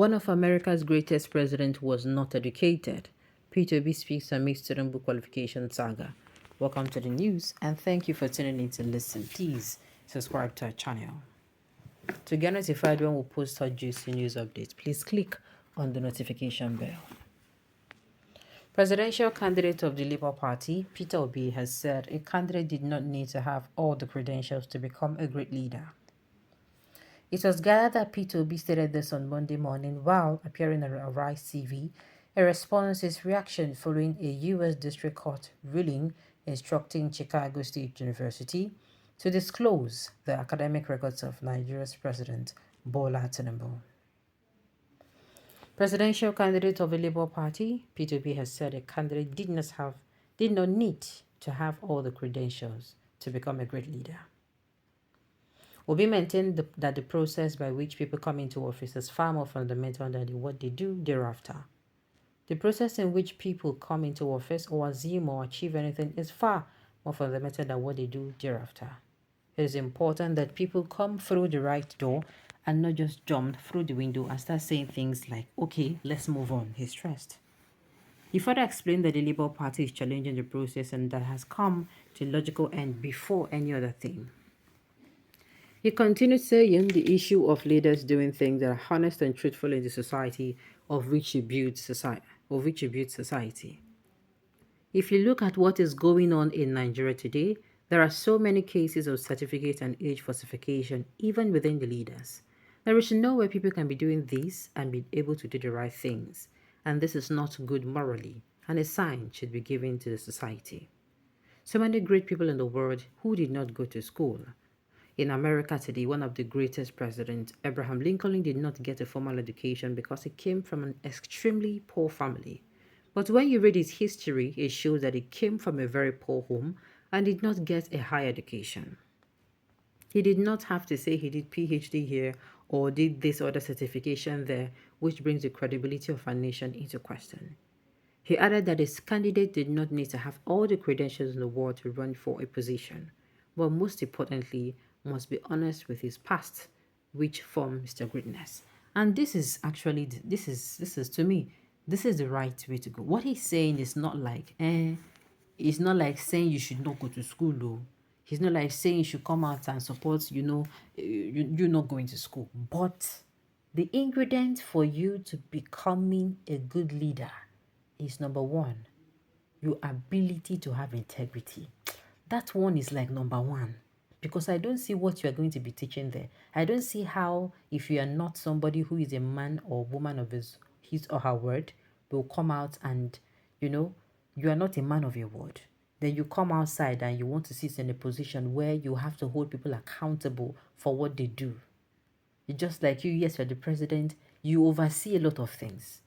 One of America's greatest presidents was not educated. P2B speaks amidst Tinubu qualification saga. Welcome to the news and thank you for tuning in to listen. Please subscribe to our channel. To get notified when we post our juicy news updates, please click on the notification bell. Presidential candidate of the Labour Party, Peter Obi, has said a candidate did not need to have all the credentials to become a great leader. It was gathered that Peter Obi stated this on Monday morning while appearing on Arise TV, a response to his reaction following a U.S. District Court ruling instructing Chicago State University to disclose the academic records of Nigeria's President Bola Tinubu. Presidential candidate of the Labour Party, Peter Obi, has said a candidate did not need to have all the credentials to become a great leader. Obi maintained that the process by which people come into office is far more fundamental than what they do thereafter. The process in which people come into office or assume or achieve anything is far more fundamental than what they do thereafter. It is important that people come through the right door and not just jump through the window and start saying things like, okay, let's move on, he stressed. He further explained that the Labour Party is challenging the process and that has come to a logical end before any other thing. He continued saying the issue of leaders doing things that are honest and truthful in the society of which you build society. If you look at what is going on in Nigeria today, there are so many cases of certificate and age falsification even within the leaders. There is no way people can be doing this and be able to do the right things, and this is not good morally, and a sign should be given to the society. So many great people in the world who did not go to school. In America today, one of the greatest presidents, Abraham Lincoln, did not get a formal education because he came from an extremely poor family. But when you read his history, it shows that he came from a very poor home and did not get a high education. He did not have to say he did PhD here or did this other certification there, which brings the credibility of our nation into question. He added that his candidate did not need to have all the credentials in the world to run for a position, but most importantly, must be honest with his past, which formed Mr. Greatness. And this is actually, this is to me, this is the right way to go. What he's saying is not like, it's not like saying you should not go to school, though. He's not like saying you should come out and support, you're not going to school. But the ingredient for you to becoming a good leader is number one, your ability to have integrity. That one is like number one. Because I don't see what you are going to be teaching there. I don't see how, if you are not somebody who is a man or woman of his or her word, will come out and, you are not a man of your word. Then you come outside and you want to sit in a position where you have to hold people accountable for what they do. It's just like you, yes, you're the president, you oversee a lot of things.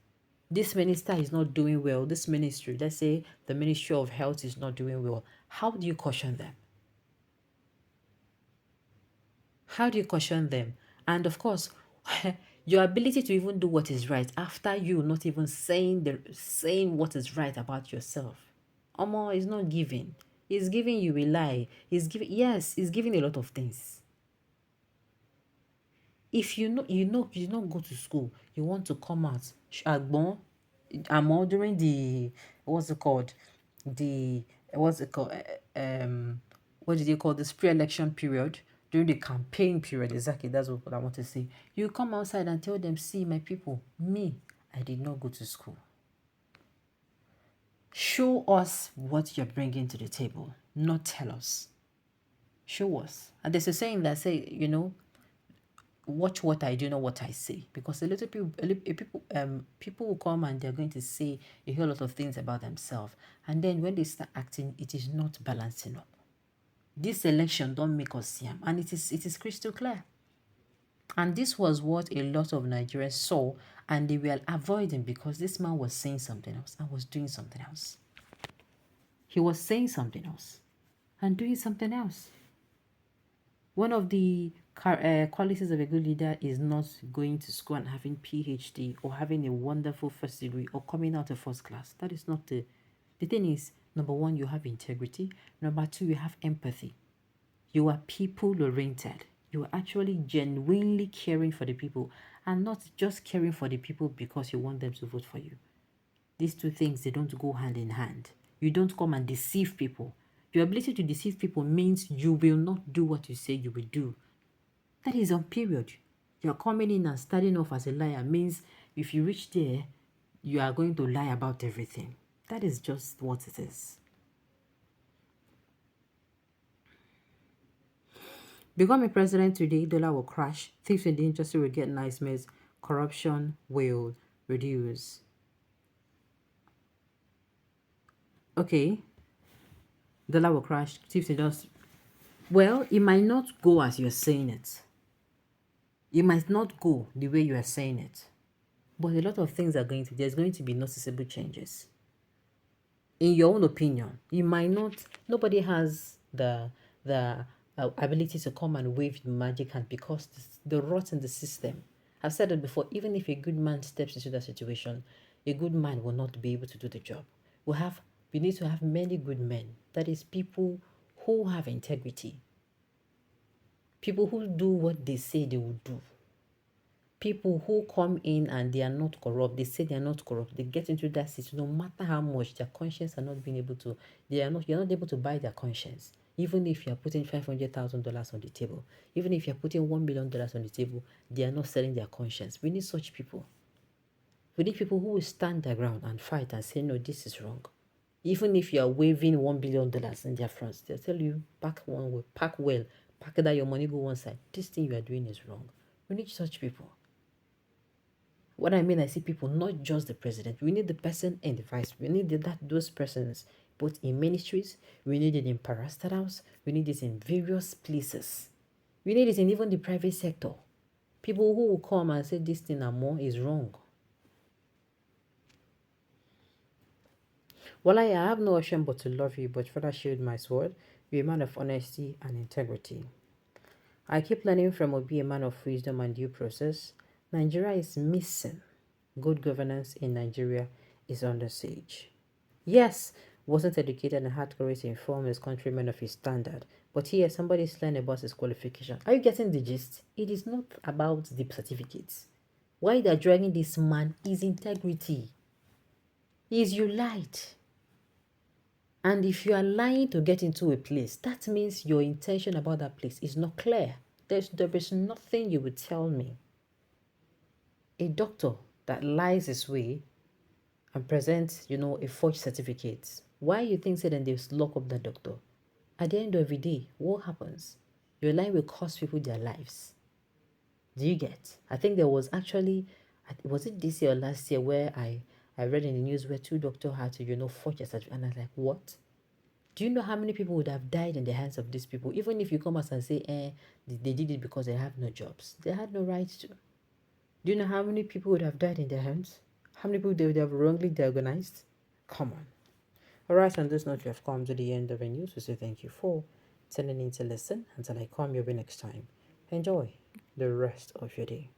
This minister is not doing well. This ministry, let's say the Ministry of Health is not doing well. How do you caution them? How do you caution them? And of course, your ability to even do what is right after you not even saying what is right about yourself. Omo is not giving. He's giving you a lie. He's giving a lot of things. If you don't go to school, you want to come out. Agbon, Amo during the what's it called? The what's it called? What did they call this pre-election period? During the campaign period, exactly, that's what I want to say. You come outside and tell them, see, my people, me, I did not go to school. Show us what you're bringing to the table, not tell us. Show us. And there's a saying that say, watch what I do, not what I say. Because people will come and they're going to say a whole lot of things about themselves. And then when they start acting, it is not balancing up. This election don't make us see him, and it is crystal clear. And this was what a lot of Nigerians saw, and they were avoiding because this man was saying something else and was doing something else. He was saying something else and doing something else. One of the qualities of a good leader is not going to school and having PhD or having a wonderful first degree or coming out of first class. That is not the thing is, number one, you have integrity. Number two, you have empathy. You are people-oriented. You are actually genuinely caring for the people. and not just caring for the people because you want them to vote for you. These two things, they don't go hand in hand. You don't come and deceive people. Your ability to deceive people means you will not do what you say you will do. That is on period. You're coming in and starting off as a liar means if you reach there, you are going to lie about everything. That is just what it is. Becoming president today, dollar will crash, thieves in the industry will get nightmares, corruption will reduce. Okay, dollar will crash, thieves in the industry. Well, it might not go as you're saying it. It might not go the way you are saying it. But a lot of things are there's going to be noticeable changes. In your own opinion, you might not, nobody has the ability to come and wave the magic hand because the rot in the system. I've said it before, even if a good man steps into that situation, a good man will not be able to do the job. We need to have many good men. That is, people who have integrity. People who do what they say they will do. People who come in and they are not corrupt, they say they are not corrupt, they get into that situation, no matter how much their conscience are not being able to, you're not able to buy their conscience. Even if you're putting $500,000 on the table, even if you're putting $1 million on the table, they are not selling their conscience. We need such people. We need people who will stand their ground and fight and say, no, this is wrong. Even if you are waving $1 billion in their fronts, they'll tell you, pack one way, pack well, pack that your money go one side. This thing you are doing is wrong. We need such people. What I mean, I see people, not just the president. We need the person and the vice. We need those persons, both in ministries. We need it in parastatals. We need it in various places. We need it in even the private sector. People who will come and say this thing and more is wrong. Well, I have no option but to love you, but further shield my sword. Be a man of honesty and integrity. I keep learning from Obi, a man of wisdom and due process. Nigeria is missing. Good governance in Nigeria is under siege. Yes, wasn't educated and had courage to inform his countrymen of his standard. But here, somebody's learning about his qualification. Are you getting the gist? It is not about the certificates. Why they're dragging this man is integrity. Is you lied. And if you are lying to get into a place, that means your intention about that place is not clear. There is nothing you would tell me. A doctor that lies his way and presents, a forged certificate. Why you think then they lock up that doctor? At the end of the day, what happens? Your lie will cost people their lives. Do you get? I think there was actually, was it this year or last year where I read in the news where two doctors had to, forge a certificate. And I was like, what? Do you know how many people would have died in the hands of these people? Even if you come out and say, they did it because they have no jobs. They had no right to. Do you know how many people would have died in their hands? How many people they would have wrongly diagnosed? Come on. Alright, on this note, we have come to the end of the news. We say thank you for tuning in to listen. Until I come your way next time. Enjoy the rest of your day.